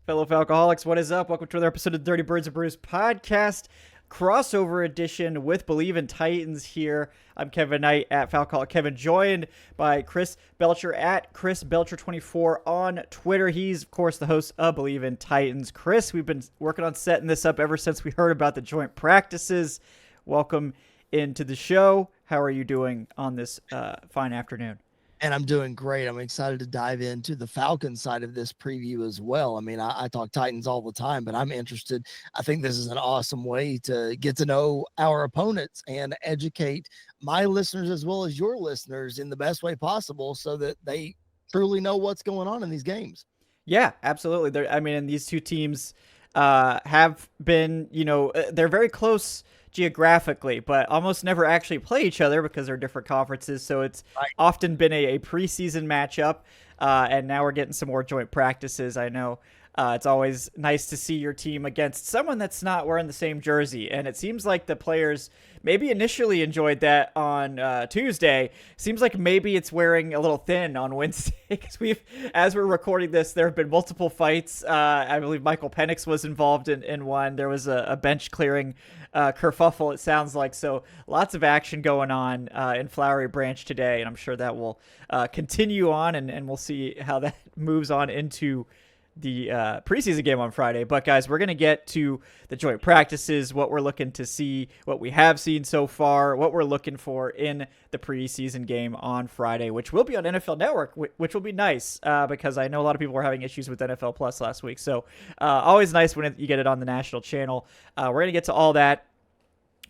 Fellow Falcoholics, what is up? Welcome to another episode of the Dirty Birds of Brews podcast, crossover edition with Bleav and Titans here. I'm Kevin Knight at Falcoholic Kevin, joined by Chris Belcher at Chris Belcher24 on Twitter. He's, of course, the host of Bleav in Titans. Chris, we've been working on setting this up ever since we heard about the joint practices. Welcome into the show. How are you doing on this fine afternoon? And I'm doing great. I'm excited to dive into the Falcons side of this preview as well. I mean, I talk Titans all the time, but I'm interested. I think this is an awesome way to get to know our opponents and educate my listeners as well as your listeners in the best way possible so that they truly know what's going on in these games. Yeah, absolutely. And these two teams have been, they're very close geographically, but almost never actually play each other because they're different conferences. So it's often been a preseason matchup, and now we're getting some more joint practices. I know it's always nice to see your team against someone that's not wearing the same jersey, and it seems like the players maybe initially enjoyed that on Tuesday. Seems like maybe it's wearing a little thin on Wednesday because as we're recording this, there have been multiple fights. I Bleav Michael Penix was involved in one. There was a bench clearing kerfuffle, it sounds like. So lots of action going on in Flowery Branch today, and I'm sure that will continue on, and we'll see how that moves on into the preseason game on Friday. But guys, we're going to get to the joint practices, what we're looking to see, what we have seen so far, what we're looking for in the preseason game on Friday, which will be on NFL Network, which will be nice because I know a lot of people were having issues with NFL Plus last week. So always nice when you get it on the national channel. We're going to get to all that.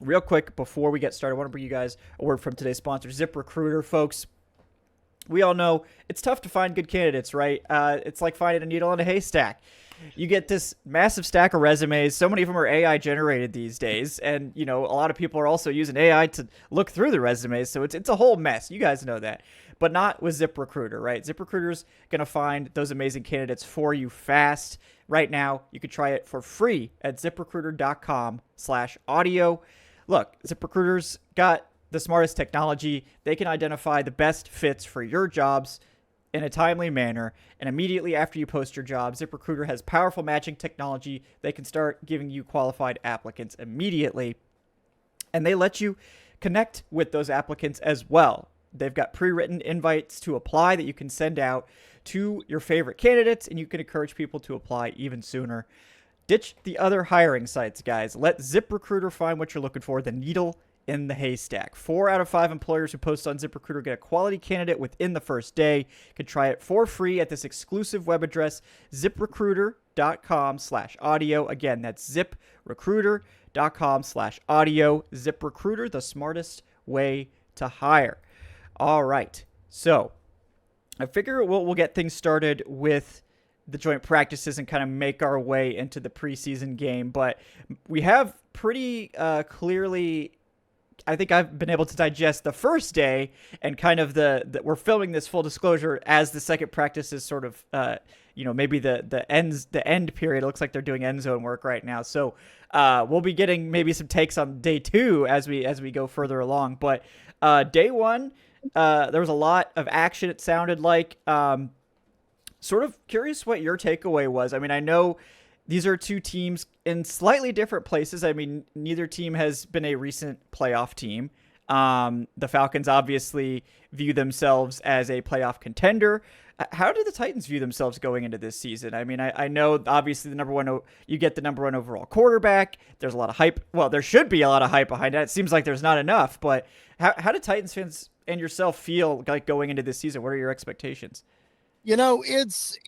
Real quick, before we get started, I want to bring you guys a word from today's sponsor, ZipRecruiter, folks. We all know it's tough to find good candidates, right? It's like finding a needle in a haystack. You get this massive stack of resumes. So many of them are AI generated these days. And, a lot of people are also using AI to look through the resumes. So it's a whole mess. You guys know that. But not with ZipRecruiter, right? ZipRecruiter's going to find those amazing candidates for you fast. Right now, you can try it for free at ZipRecruiter.com/audio. Look, ZipRecruiter's got the smartest technology. They can identify the best fits for your jobs in a timely manner. And immediately after you post your job, ZipRecruiter has powerful matching technology. They can start giving you qualified applicants immediately. And they let you connect with those applicants as well. They've got pre-written invites to apply that you can send out to your favorite candidates, and you can encourage people to apply even sooner. Ditch the other hiring sites, guys. Let ZipRecruiter find what you're looking for, the needle in the haystack. 4 out of 5 employers who post on ZipRecruiter get a quality candidate within the first day. You can try it for free at this exclusive web address, ZipRecruiter.com/audio. Again, that's ZipRecruiter.com/audio. ZipRecruiter, the smartest way to hire. All right. So I figure we'll get things started with the joint practices and kind of make our way into the preseason game. But we have pretty clearly, I think I've been able to digest the first day and kind of we're filming this full disclosure as the second practice is sort of, maybe the end period. It looks like they're doing end zone work right now. So we'll be getting maybe some takes on day 2 as we go further along. But day 1, there was a lot of action. It sounded like, sort of curious what your takeaway was. I mean, I know these are two teams in slightly different places. I mean, neither team has been a recent playoff team. The Falcons obviously view themselves as a playoff contender. How do the Titans view themselves going into this season? I mean, I know obviously you get the number 1 overall quarterback. There's a lot of hype. Well, there should be a lot of hype behind that. It seems like there's not enough, but how do Titans fans and yourself feel like going into this season? What are your expectations? It's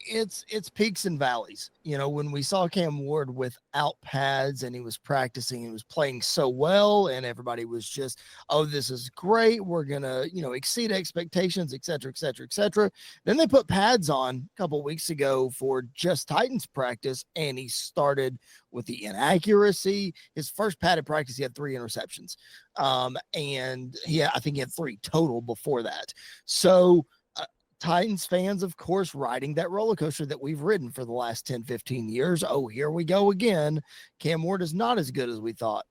peaks and valleys. When we saw Cam Ward without pads and he was practicing, he was playing so well, and everybody was just, oh, this is great. We're going to, exceed expectations, et cetera, et cetera, et cetera. Then they put pads on a couple of weeks ago for just Titans practice, and he started with the inaccuracy. His first padded practice, he had 3 interceptions. I think he had 3 total before that. So, Titans fans, of course, riding that roller coaster that we've ridden for the last 10, 15 years. Oh, here we go again. Cam Ward is not as good as we thought.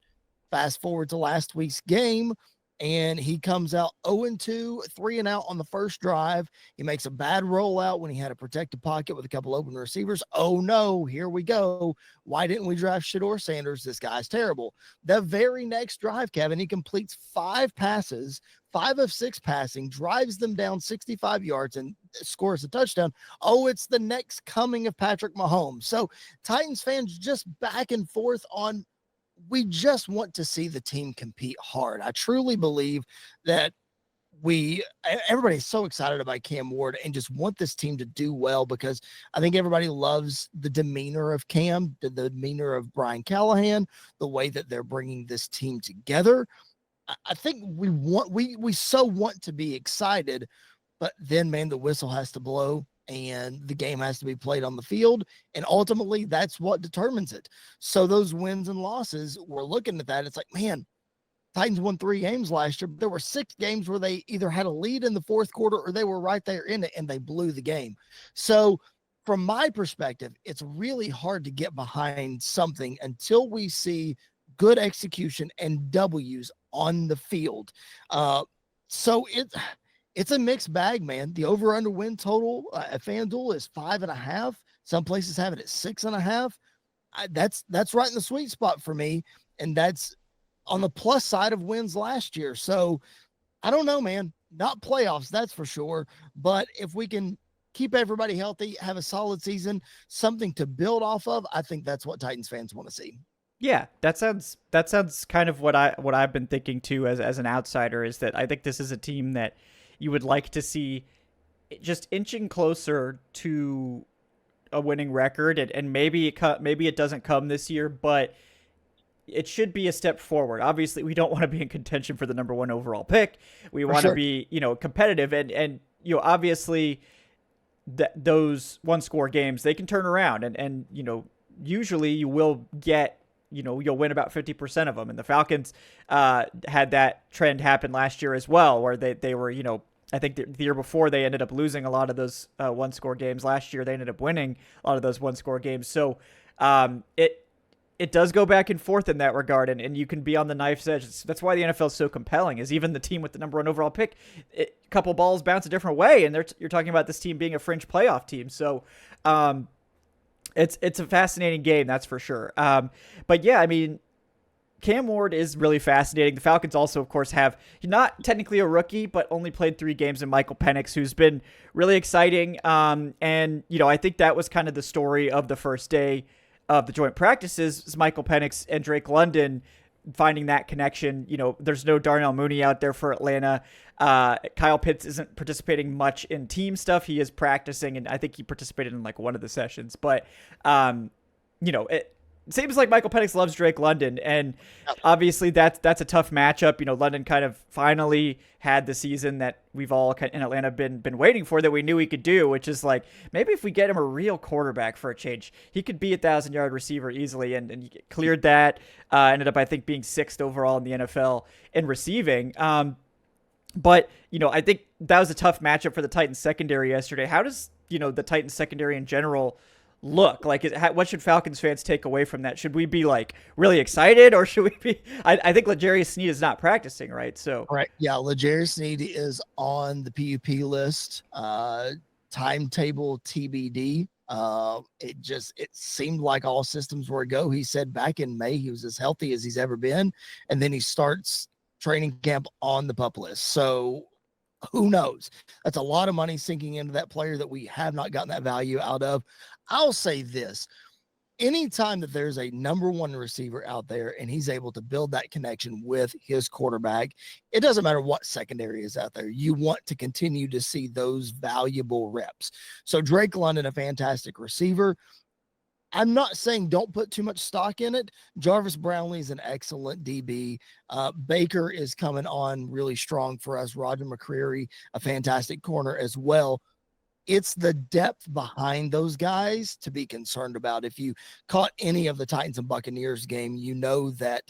Fast forward to last week's game. and he comes out 0-2, 3-and-out on the first drive. He makes a bad rollout when he had a protected pocket with a couple open receivers. Oh no, here we go. Why didn't we draft Shedeur Sanders? This guy's terrible. The very next drive, Kevin, he completes 5 passes, 5 of 6 passing, drives them down 65 yards and scores a touchdown. Oh, it's the next coming of Patrick Mahomes. So Titans fans just back and forth on, we just want to see the team compete hard. I truly Bleav that everybody's so excited about Cam Ward and just want this team to do well, because I think everybody loves the demeanor of Cam, the demeanor of Brian Callahan, the way that they're bringing this team together. I think we so want to be excited, but then, man, the whistle has to blow and the game has to be played on the field. And ultimately, that's what determines it. So those wins and losses, we're looking at that. It's like, man, Titans won 3 games last year, but there were 6 games where they either had a lead in the fourth quarter or they were right there in it and they blew the game. So from my perspective, it's really hard to get behind something until we see good execution and W's on the field. So it's a mixed bag, man. The over-under win total at FanDuel is 5.5. Some places have it at 6.5. That's right in the sweet spot for me, and that's on the plus side of wins last year. So I don't know, man. Not playoffs, that's for sure. But if we can keep everybody healthy, have a solid season, something to build off of, I think that's what Titans fans want to see. Yeah, that sounds kind of what I've been thinking too as an outsider, is that I think this is a team that you would like to see just inching closer to a winning record, and maybe it doesn't come this year, but it should be a step forward. Obviously, we don't want to be in contention for the number 1 overall pick. We want to be, competitive, and obviously those one-score games, they can turn around, and usually you will get, you'll win about 50% of them. And the Falcons had that trend happen last year as well, where they were, I think the year before they ended up losing a lot of those one-score games. Last year they ended up winning a lot of those one-score games. So it does go back and forth in that regard, and you can be on the knife's edge. That's why the NFL is so compelling, is even the team with the number 1 overall pick, a couple balls bounce a different way, and you're talking about this team being a fringe playoff team. So it's a fascinating game, that's for sure. But yeah, I mean, Cam Ward is really fascinating. The Falcons also, of course, have not technically a rookie, but only played 3 games in Michael Penix, who's been really exciting. And, I think that was kind of the story of the first day of the joint practices, is Michael Penix and Drake London finding that connection. There's no Darnell Mooney out there for Atlanta. Kyle Pitts isn't participating much in team stuff. He is practicing, and I think he participated in like one of the sessions. But, it seems like Michael Penix loves Drake London, and obviously that's a tough matchup. London kind of finally had the season that we've all in Atlanta been waiting for, that we knew he could do, which is like, maybe if we get him a real quarterback for a change, he could be a 1,000-yard receiver easily, and he cleared that. Ended up, I think, being 6th overall in the NFL in receiving. But I think that was a tough matchup for the Titans secondary yesterday. How does the Titans secondary in general look like? What should Falcons fans take away from that? Should we be like really excited, or should we be? I think L'Jarius Sneed is not practicing, right? So right, yeah, L'Jarius Sneed is on the PUP list. Timetable TBD. It seemed like all systems were a go. He said back in May he was as healthy as he's ever been, and then he starts training camp on the PUP list. So who knows? That's a lot of money sinking into that player that we have not gotten that value out of. I'll say this: anytime that there's a number 1 receiver out there and he's able to build that connection with his quarterback, it doesn't matter what secondary is out there. You want to continue to see those valuable reps. So Drake London, a fantastic receiver. I'm not saying don't put too much stock in it. Jarvis Brownlee is an excellent DB. Baker is coming on really strong for us. Roger McCreary, a fantastic corner as well. It's the depth behind those guys to be concerned about. If you caught any of the Titans and Buccaneers game, you know that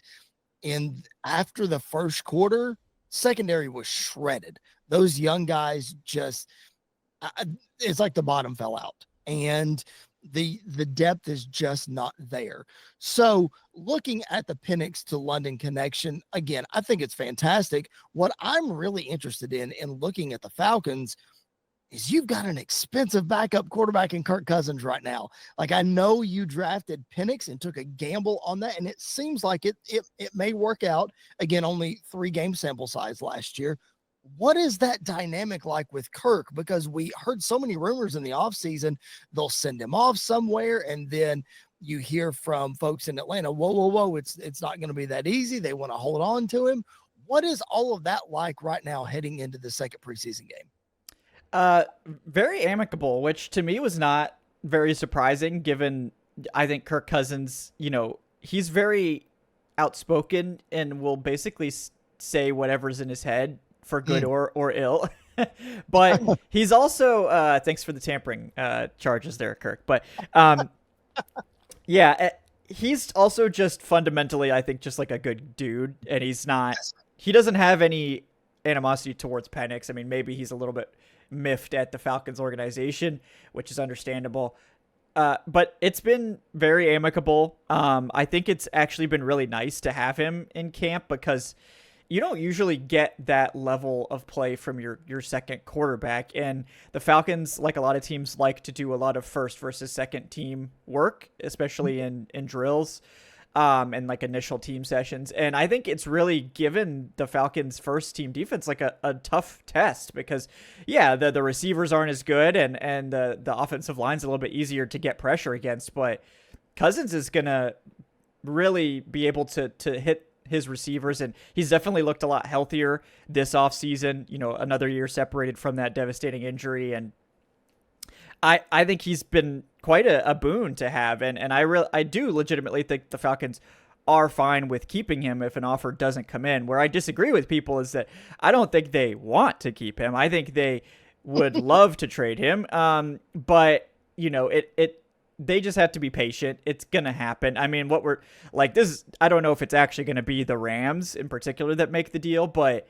after the first quarter, secondary was shredded. Those young guys just, it's like the bottom fell out. And the depth is just not there. So looking at the Penix to London connection, again, I think it's fantastic. What I'm really interested in looking at the Falcons is you've got an expensive backup quarterback in Kirk Cousins right now. Like, I know you drafted Penix and took a gamble on that, and it seems like it may work out. Again, only 3-game sample size last year. What is that dynamic like with Kirk? Because we heard so many rumors in the offseason, they'll send him off somewhere, and then you hear from folks in Atlanta, whoa, it's not going to be that easy. They want to hold on to him. What is all of that like right now heading into the second preseason game? Very amicable, which to me was not very surprising given I think Kirk Cousins, he's very outspoken and will basically say whatever's in his head for good or ill. But he's also, thanks for the tampering charges there, Kirk. But yeah, he's also just fundamentally, I think, just like a good dude. And he doesn't have any animosity towards Penix. I mean, maybe he's a little bit miffed at the Falcons organization, which is understandable. But it's been very amicable. I think it's actually been really nice to have him in camp because you don't usually get that level of play from your second quarterback. And the Falcons, like a lot of teams, like to do a lot of first versus second team work, especially in drills. And like initial team sessions. And I think it's really given the Falcons first team defense like a tough test because the receivers aren't as good and the offensive line's a little bit easier to get pressure against, but Cousins is going to really be able to hit his receivers. And he's definitely looked a lot healthier this offseason, another year separated from that devastating injury. And I think he's been quite a boon to have, and I do legitimately think the Falcons are fine with keeping him if an offer doesn't come in. Where I disagree with people is that I don't think they want to keep him. I think they would love to trade him, but they just have to be patient. It's gonna happen. I mean, I don't know if it's actually gonna be the Rams in particular that make the deal, but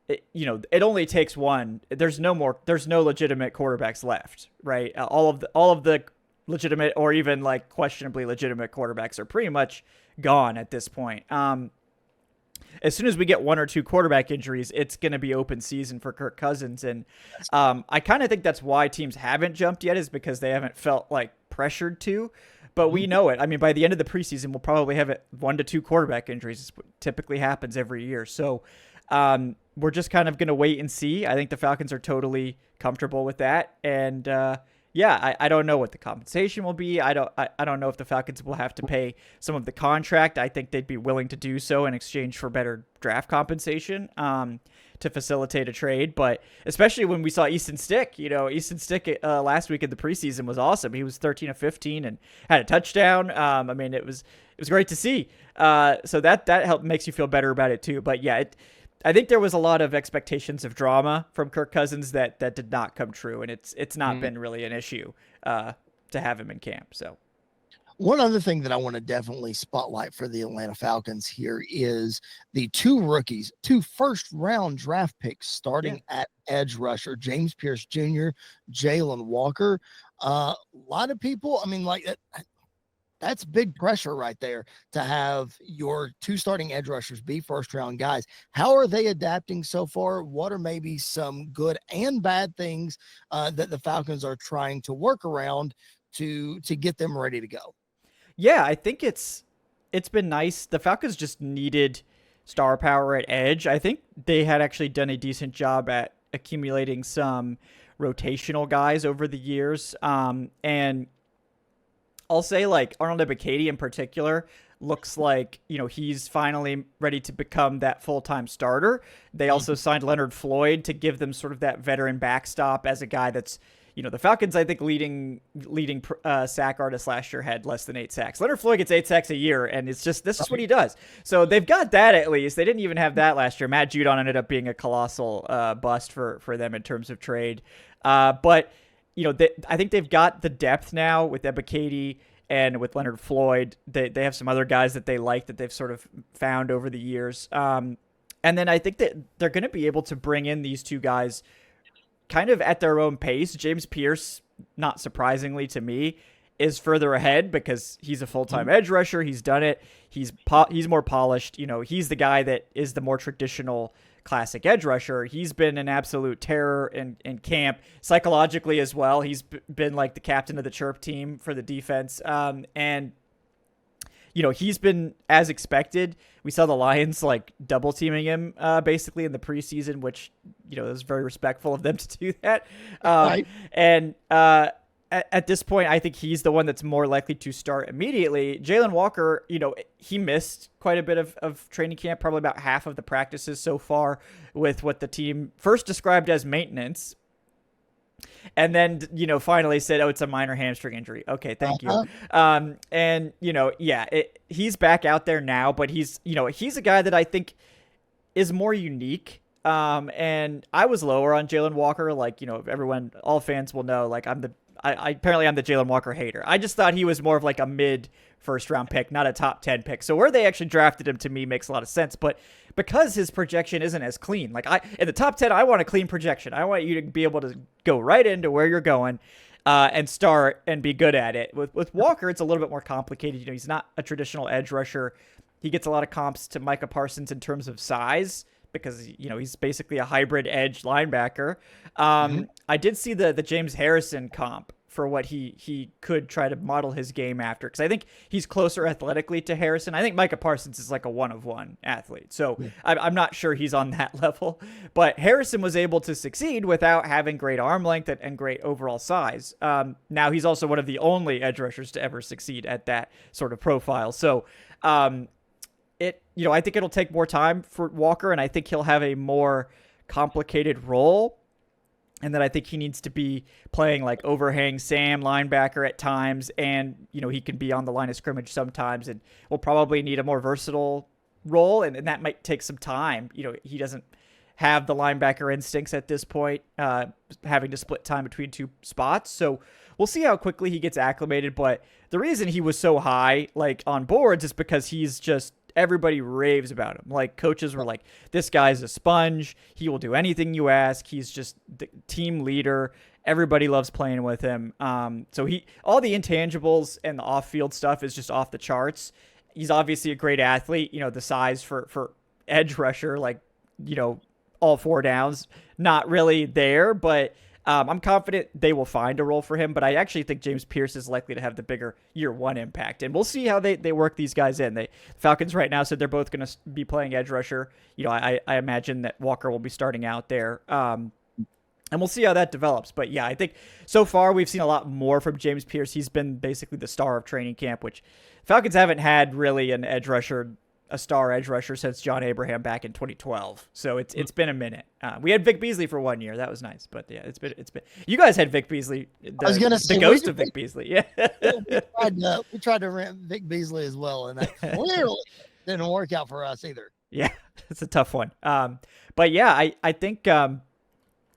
it only takes one. There's no legitimate quarterbacks left, right? All of the legitimate or even like questionably legitimate quarterbacks are pretty much gone at this point. As soon as we get one or two quarterback injuries, it's going to be open season for Kirk Cousins. And I kind of think that's why teams haven't jumped yet, is because they haven't felt like pressured to. But we know it. I mean, by the end of the preseason, we'll probably have 1 to 2 quarterback injuries. It's what typically happens every year. So we're just kind of going to wait and see. I think the Falcons are totally comfortable with that. And I don't know what the compensation will be. I don't know if the Falcons will have to pay some of the contract. I think they'd be willing to do so in exchange for better draft compensation to facilitate a trade. But especially when we saw Easton Stick, last week in the preseason was awesome. He was 13 of 15 and had a touchdown. I mean, it was great to see. So that makes you feel better about it too. But yeah, I think there was a lot of expectations of drama from Kirk Cousins that did not come true, and it's not been really an issue to have him in camp. So, one other thing that I want to definitely spotlight for the Atlanta Falcons here is the 2 rookies, 2 first-round draft picks starting at edge rusher, James Pierce Jr., Jalen Walker. A lot of people, I mean, like that's big pressure right there to have your 2 starting edge rushers be first-round guys. How are they adapting so far? What are maybe some good and bad things that the Falcons are trying to work around to get them ready to go? Yeah, I think it's been nice. The Falcons just needed star power at edge. I think they had actually done a decent job at accumulating some rotational guys over the years, and I'll say like Arnold Ebiketie in particular looks like, he's finally ready to become that full-time starter. They also signed Leonard Floyd to give them sort of that veteran backstop as a guy that's, the Falcons, I think, leading sack artist last year had less than 8 sacks. Leonard Floyd gets 8 sacks a year, and this is what he does. So they've got that at least. They didn't even have that last year. Matt Judon ended up being a colossal bust for them in terms of trade. But I think they've got the depth now with Ebiketie and with Leonard Floyd. They have some other guys that they like that they've sort of found over the years. And then I think that they're going to be able to bring in these 2 guys kind of at their own pace. James Pierce, not surprisingly to me, is further ahead because he's a full-time edge rusher. He's done it. He's more polished. He's the guy that is the more traditional classic edge rusher. He's been an absolute terror in camp, psychologically as well. He's been like the captain of the chirp team for the defense. And he's been as expected. We saw the Lions like double teaming him basically in the preseason, which, it was very respectful of them to do that. Right. And at this point, I think he's the one that's more likely to start immediately. Jalen Walker, he missed quite a bit of training camp, probably about half of the practices so far with what the team first described as maintenance. And then, finally said, it's a minor hamstring injury. Okay, thank you. And, he's back out there now, but he's a guy that I think is more unique. And I was lower on Jalen Walker. Like, everyone, all fans will know, like apparently I'm the Jalen Walker hater. I just thought he was more of like a mid first round pick, not a top 10 pick. So where they actually drafted him to me makes a lot of sense. But because his projection isn't as clean, like in the top 10, I want a clean projection. I want you to be able to go right into where you're going and start and be good at it. With Walker, it's a little bit more complicated. He's not a traditional edge rusher. He gets a lot of comps to Micah Parsons in terms of size, because he's basically a hybrid edge linebacker. I did see the James Harrison comp for what he could try to model his game after, because I think he's closer athletically to Harrison. I think Micah Parsons is like a 1-of-1 athlete, so I'm not sure he's on that level. But Harrison was able to succeed without having great arm length and great overall size. Now he's also one of the only edge rushers to ever succeed at that sort of profile. So I think it'll take more time for Walker, and I think he'll have a more complicated role. And then I think he needs to be playing like overhang Sam linebacker at times, and he can be on the line of scrimmage sometimes, and will probably need a more versatile role, and that might take some time. He doesn't have the linebacker instincts at this point, having to split time between two spots. So we'll see how quickly he gets acclimated. But the reason he was so high, like on boards, is because he's just, everybody raves about him. Like coaches were like, this guy's a sponge. He will do anything you ask. He's just the team leader. Everybody loves playing with him. So all the intangibles and the off-field stuff is just off the charts. He's obviously a great athlete. The size for edge rusher, like, all four downs, not really there, but I'm confident they will find a role for him. But I actually think James Pierce is likely to have the bigger year one impact, and we'll see how they work these guys in. Falcons right now said they're both going to be playing edge rusher. I imagine that Walker will be starting out there. And we'll see how that develops. But yeah, I think so far we've seen a lot more from James Pierce. He's been basically the star of training camp, which Falcons haven't had really a star edge rusher since John Abraham back in 2012. So it's been a minute. We had Vic Beasley for 1 year. That was nice. But yeah, it's been. You guys had Vic Beasley. I was going to say the ghost of Vic Beasley. Yeah. we tried to rent Vic Beasley as well, and that clearly didn't work out for us either. Yeah, it's a tough one. But yeah, I think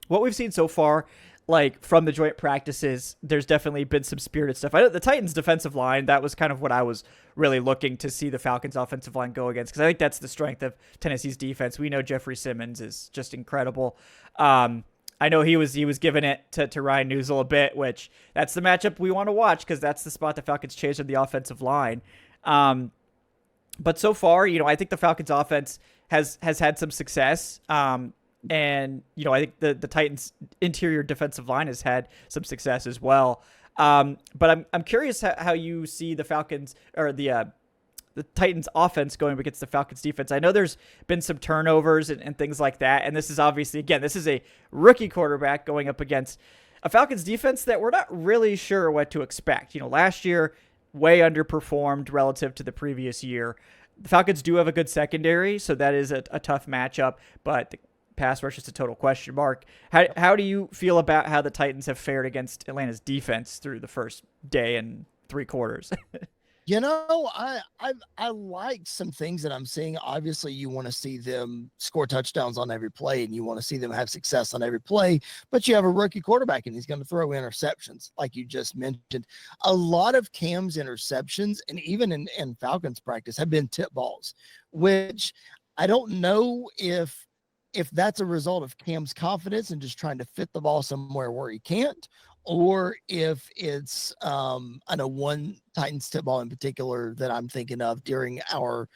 what we've seen so far, like from the joint practices, there's definitely been some spirited stuff. I know the Titans defensive line, that was kind of what I was really looking to see the Falcons offensive line go against, because I think that's the strength of Tennessee's defense. We know Jeffrey Simmons is just incredible. I know he was giving it to Ryan Newsel a bit, which that's the matchup we want to watch, because that's the spot the Falcons changed on the offensive line. But so far, I think the Falcons offense has had some success. And, I think the Titans interior defensive line has had some success as well. But I'm curious how you see the Falcons or the Titans offense going against the Falcons defense. I know there's been some turnovers and things like that. And this is obviously, again, this is a rookie quarterback going up against a Falcons defense that we're not really sure what to expect. Last year, way underperformed relative to the previous year. The Falcons do have a good secondary, so that is a tough matchup, but the pass rush is a total question mark. How do you feel about how the Titans have fared against Atlanta's defense through the first day and 3 quarters? I like some things that I'm seeing. Obviously, you want to see them score touchdowns on every play, and you want to see them have success on every play, but you have a rookie quarterback, and he's going to throw interceptions, like you just mentioned. A lot of Cam's interceptions, and even in Falcons practice, have been tip balls, which I don't know if that's a result of Cam's confidence and just trying to fit the ball somewhere where he can't, or if it's I know one Titans tip ball in particular that I'm thinking of during our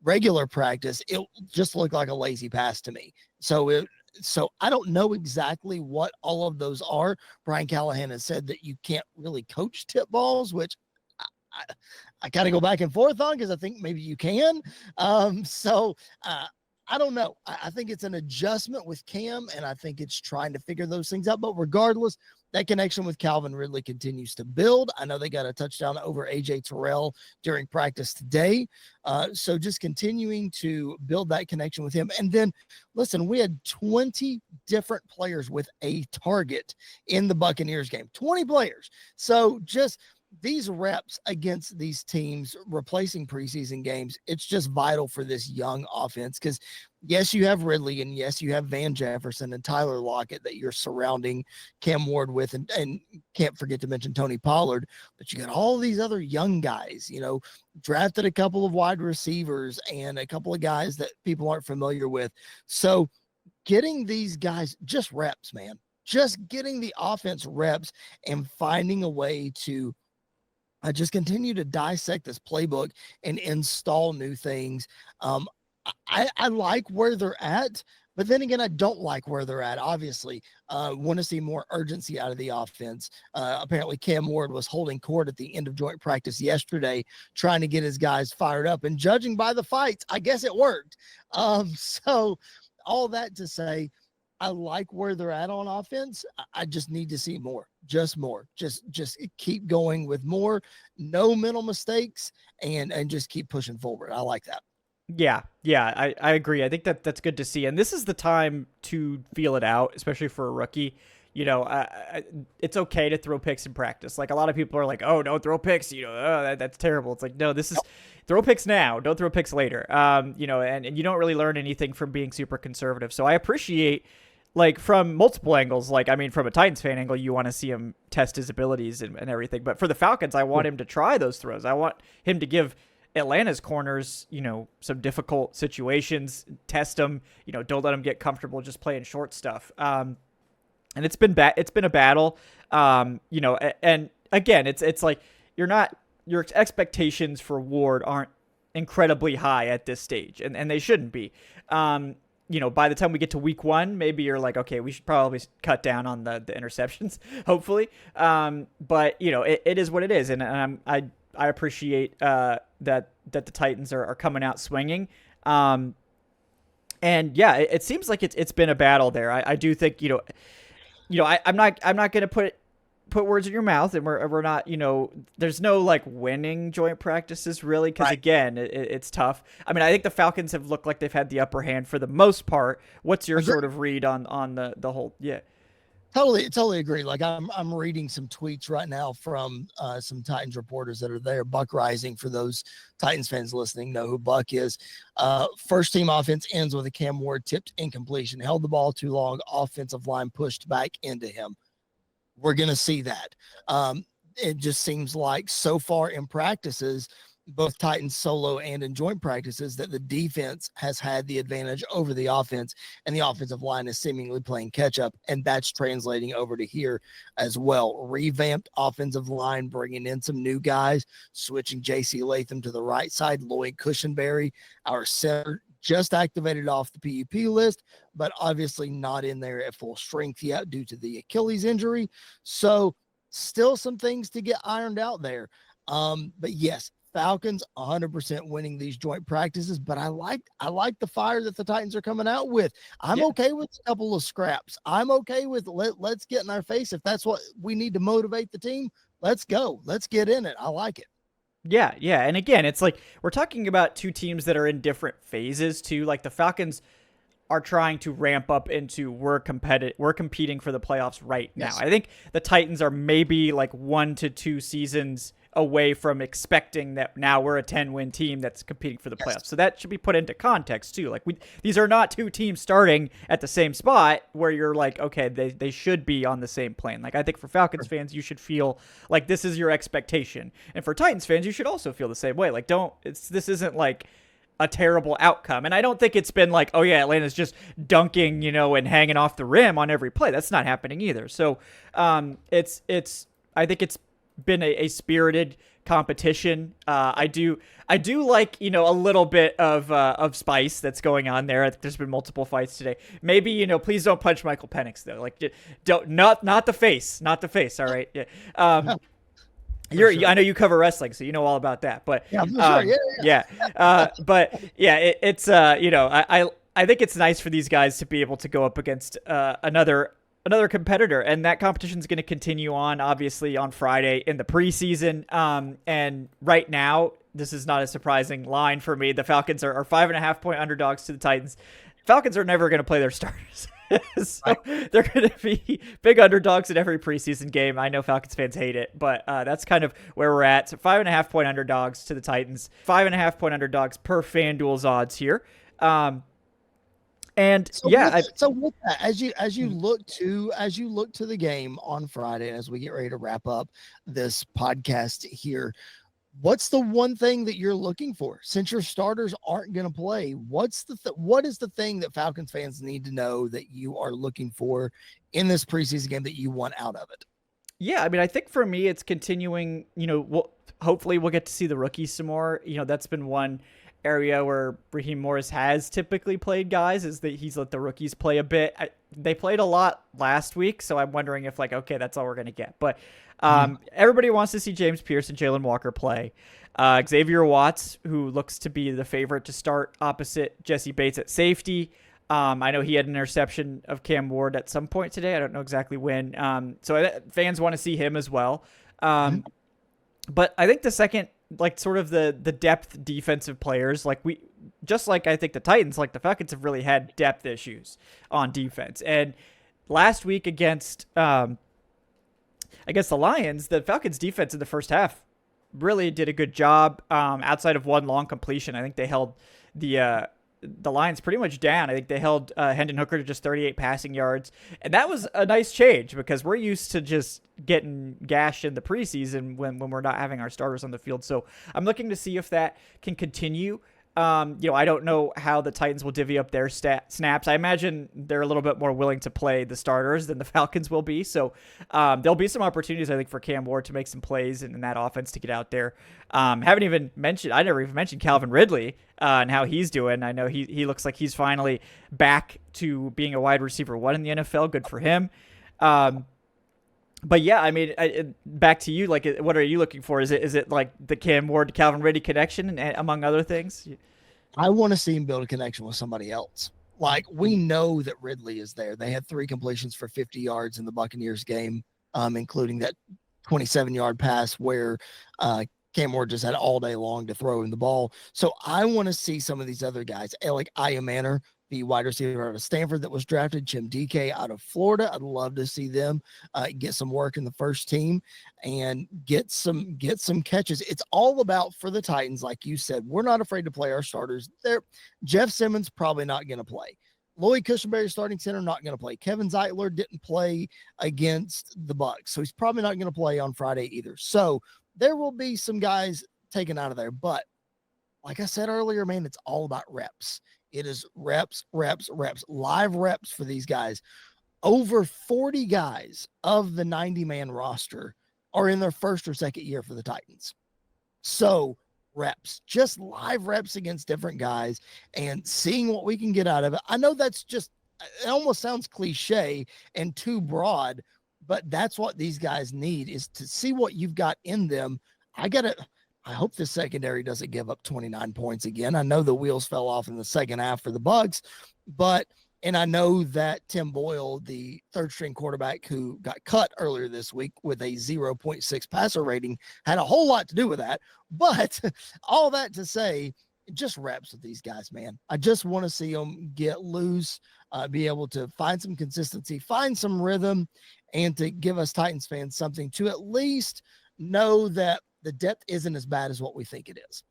regular practice, it just looked like a lazy pass to me. So I don't know exactly what all of those are. Brian Callahan has said that you can't really coach tip balls, which I, I kind of go back and forth on because I think maybe you can. I don't know. I think it's an adjustment with Cam, and I think it's trying to figure those things out. But regardless, that connection with Calvin Ridley continues to build. I know they got a touchdown over AJ Terrell during practice today. So just continuing to build that connection with him. And then, listen, we had 20 different players with a target in the Buccaneers game, 20 players. So just these reps against these teams replacing preseason games, it's just vital for this young offense because, yes, you have Ridley and, yes, you have Van Jefferson and Tyler Lockett that you're surrounding Cam Ward with, and can't forget to mention Tony Pollard, but you got all these other young guys, drafted a couple of wide receivers and a couple of guys that people aren't familiar with. So getting these guys just reps, man, just getting the offense reps and finding a way to just continue to dissect this playbook and install new things. I like where they're at, but then again, I don't like where they're at. Obviously, want to see more urgency out of the offense. Apparently, Cam Ward was holding court at the end of joint practice yesterday, trying to get his guys fired up. And judging by the fights, I guess it worked. So all that to say, I like where they're at on offense. I just need to see more, just keep going with more, no mental mistakes, and just keep pushing forward. I like that. Yeah, I agree. I think that's good to see. And this is the time to feel it out, especially for a rookie. It's okay to throw picks in practice. Like a lot of people are like, oh, don't throw picks. That's terrible. It's like, no, this is throw picks now. Don't throw picks later. And you don't really learn anything from being super conservative. So I appreciate, like, from multiple angles. Like, I mean, from a Titans fan angle, you want to see him test his abilities and everything. But for the Falcons, I want him to try those throws. I want him to give Atlanta's corners, some difficult situations, test them, don't let them get comfortable just playing short stuff. And it's been a battle. And again, it's like your expectations for Ward aren't incredibly high at this stage, and they shouldn't be. By the time we get to week 1, maybe you're like, okay, we should probably cut down on the interceptions, hopefully. But it is what it is. And I appreciate that the Titans are coming out swinging. And yeah, it seems like it's been a battle there. I do think, I'm not going to put words in your mouth, and we're not, there's no like winning joint practices really. Cause again, it's tough. I mean, I think the Falcons have looked like they've had the upper hand for the most part. What's your sort of read on the whole? Yeah. Totally agree. Like I'm reading some tweets right now from some Titans reporters that are there. Buck Rising, for those Titans fans listening, know who Buck is. First team offense ends with a Cam Ward tipped incompletion, held the ball too long, offensive line pushed back into him. We're going to see that. It just seems like so far in practices, both Titans solo and in joint practices, that the defense has had the advantage over the offense, and the offensive line is seemingly playing catch up. And that's translating over to here as well. Revamped offensive line, bringing in some new guys, switching JC Latham to the right side. Lloyd Cushenberry, our center, just activated off the PUP list, but obviously not in there at full strength yet due to the Achilles injury. So still some things to get ironed out there. But yes, Falcons 100% winning these joint practices, but I like the fire that the Titans are coming out with. I'm okay with a couple of scraps. I'm okay with let's get in our face. If that's what we need to motivate the team, let's go. Let's get in it. I like it. Yeah. And again, it's like we're talking about two teams that are in different phases too. Like the Falcons are trying to ramp up into we're competing for the playoffs right now. Yes. I think the Titans are maybe like 1 to 2 seasons away from expecting that now we're a 10-win team that's competing for the playoffs. So that should be put into context too. Like these are not two teams starting at the same spot where you're like, okay, they should be on the same plane. Like I think for Falcons fans, you should feel like this is your expectation. And for Titans fans, you should also feel the same way. Like this isn't like a terrible outcome. And I don't think it's been like, oh yeah, Atlanta's just dunking, and hanging off the rim on every play. That's not happening either. So it's I think it's been a spirited competition. I do like, a little bit of spice that's going on there. I think there's been multiple fights today. Maybe, please don't punch Michael Penix though. Like, don't not the face. All right. Yeah. I know you cover wrestling, so you know all about that. But yeah, for sure. Yeah. But yeah, it's I think it's nice for these guys to be able to go up against another competitor, and that competition is going to continue on, obviously, on Friday in the preseason. And right now, this is not a surprising line for me. The Falcons are 5.5-point underdogs to the Titans. Falcons are never going to play their starters. So they're going to be big underdogs in every preseason game. I know Falcons fans hate it, but that's kind of where we're at. So 5.5-point underdogs to the Titans, 5.5-point underdogs per FanDuel's odds here. So with that, as you look to the game on Friday, as we get ready to wrap up this podcast here, what's the one thing that you're looking for since your starters aren't going to play? What is the thing that Falcons fans need to know that you are looking for in this preseason game that you want out of it? Yeah, I mean, I think for me, it's continuing. Hopefully we'll get to see the rookies some more. That's been one area where Raheem Morris has typically played guys, is that he's let the rookies play a bit. They played a lot last week, so I'm wondering if okay, that's all we're going to get. But everybody wants to see James Pierce and Jalen Walker play. Xavier Watts, who looks to be the favorite to start opposite Jesse Bates at safety. I know he had an interception of Cam Ward at some point today. I don't know exactly when. So fans want to see him as well. But I think the second, sort of the depth defensive players, I think the Titans, the Falcons have really had depth issues on defense. And last week against the Lions, the Falcons defense in the first half really did a good job. Outside of one long completion, I think they held the Lions pretty much down. I think they held Hendon Hooker to just 38 passing yards. And that was a nice change because we're used to just getting gashed in the preseason when we're not having our starters on the field. So I'm looking to see if that can continue. I don't know how the Titans will divvy up their snaps. I imagine they're a little bit more willing to play the starters than the Falcons will be. So there'll be some opportunities, I think, for Cam Ward to make some plays in that offense to get out there. I never even mentioned Calvin Ridley and how he's doing. I know he looks like he's finally back to being a wide receiver 1 in the NFL. Good for him. But yeah, I mean, back to you. What are you looking for? Is it like the Cam Ward Calvin Ridley connection, and among other things? I want to see him build a connection with somebody else. We know that Ridley is there. They had 3 completions for 50 yards in the Buccaneers game, including that 27-yard pass where Cam Ward just had all day long to throw him the ball. So I want to see some of these other guys, like Aya Manor, the wide receiver out of Stanford that was drafted, Jim DK out of Florida. I'd love to see them get some work in the first team and get some catches. It's all about, for the Titans, like you said, we're not afraid to play our starters. Jeff Simmons probably not going to play. Lloyd Cushenberry, starting center, not going to play. Kevin Zeitler didn't play against the Bucs, so he's probably not going to play on Friday either. So there will be some guys taken out of there. But like I said earlier, man, it's all about reps. It is reps, live reps for these guys. Over 40 guys of the 90-man roster are in their first or second year for the Titans. So reps, just live reps against different guys and seeing what we can get out of it. I know it almost sounds cliche and too broad, but that's what these guys need, is to see what you've got in them. I hope the secondary doesn't give up 29 points again. I know the wheels fell off in the second half for the Bucs, and I know that Tim Boyle, the third string quarterback who got cut earlier this week with a 0.6 passer rating, had a whole lot to do with that. But all that to say, just reps with these guys, man. I just want to see them get loose, be able to find some consistency, find some rhythm, and to give us Titans fans something to at least know that the depth isn't as bad as what we think it is.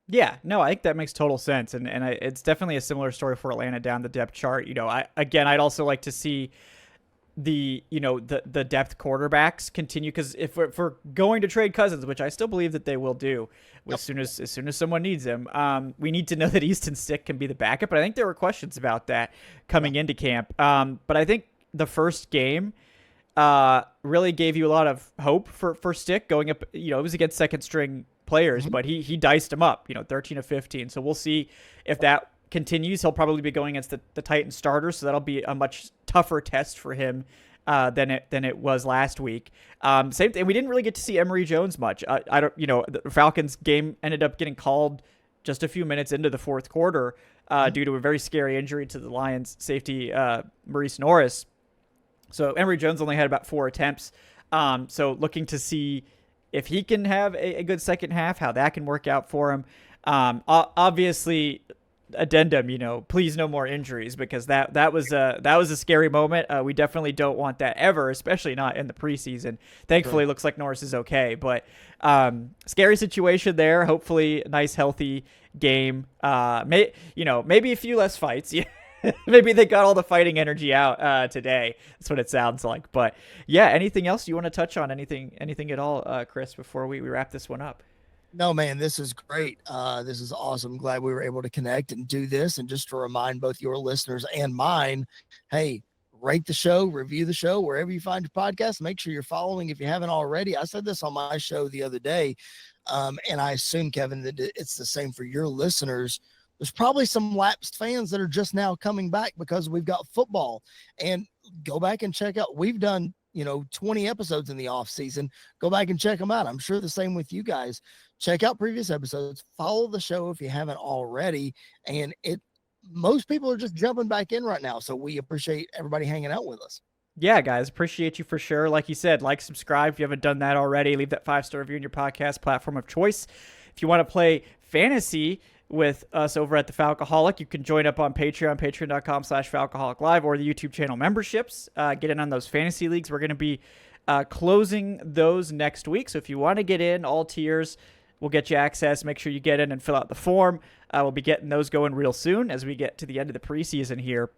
Yeah, no, I think that makes total sense. And it's definitely a similar story for Atlanta down the depth chart. I'd also like to see the depth quarterbacks continue, because if we're going to trade Cousins, which I still Bleav that they will do, as soon as someone needs him, we need to know that Easton Stick can be the backup. But I think there were questions about that coming into camp. But I think the first game really gave you a lot of hope for Stick going up. It was against second string players, but he diced them up, 13 of 15. So we'll see if that continues. He'll probably be going against the Titans starters, so that'll be a much tougher test for him than it was last week. Same thing. We didn't really get to see Emory Jones much. I don't. The Falcons game ended up getting called just a few minutes into the fourth quarter due to a very scary injury to the Lions safety Maurice Norris. So Emory Jones only had about 4 attempts. So looking to see if he can have a good second half, how that can work out for him. Obviously, addendum, please no more injuries, because that was a scary moment. We definitely don't want that ever, especially not in the preseason. Thankfully, Looks like Norris is okay, but scary situation there. Hopefully, a nice healthy game. Maybe a few less fights. Maybe they got all the fighting energy out today. That's what it sounds like. But yeah, anything else you want to touch on? Anything at all, Chris, before we wrap this one up? No, man, this is great. This is awesome. Glad we were able to connect and do this. And just to remind both your listeners and mine, hey, rate the show, review the show, wherever you find your podcast. Make sure you're following if you haven't already. I said this on my show the other day, and I assume, Kevin, that it's the same for your listeners. There's probably some lapsed fans that are just now coming back because we've got football. And go back and check out. We've done 20 episodes in the off season. Go back and check them out. I'm sure the same with you guys. Check out previous episodes, follow the show if you haven't already. And most people are just jumping back in right now. So we appreciate everybody hanging out with us. Yeah, guys, appreciate you for sure. Like you said, subscribe if you haven't done that already. Leave that 5-star review in your podcast platform of choice. If you want to play fantasy with us over at the Falcoholic, you can join up on Patreon, patreon.com/Falcoholic Live, or the YouTube channel memberships. Get in on those fantasy leagues. We're going to be closing those next week. So if you want to get in, all tiers, we'll get you access. Make sure you get in and fill out the form. We'll be getting those going real soon as we get to the end of the preseason here.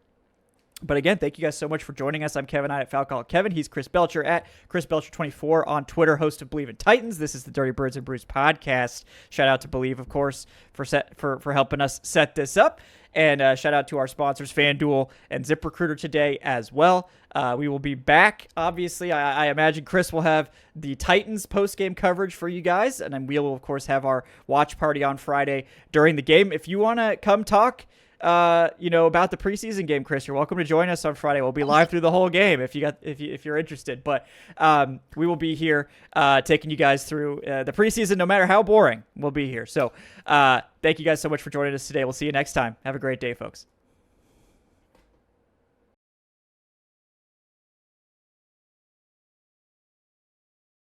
But again, thank you guys so much for joining us. I'm Kevin at Falcoholic Kevin. He's Chris Belcher at Chris Belcher24 on Twitter, host of Bleav in Titans. This is the Dirty Birds and Brews podcast. Shout out to Bleav, of course, for helping us set this up. And shout out to our sponsors, FanDuel and ZipRecruiter today as well. We will be back. Obviously, I imagine Chris will have the Titans post-game coverage for you guys. And then we will, of course, have our watch party on Friday during the game. If you want to come talk about the preseason game, Chris, you're welcome to join us on Friday. We'll be live through the whole game if you're interested. But we will be here taking you guys through the preseason, no matter how boring. We'll be here. So thank you guys so much for joining us today. We'll see you next time. Have a great day, folks.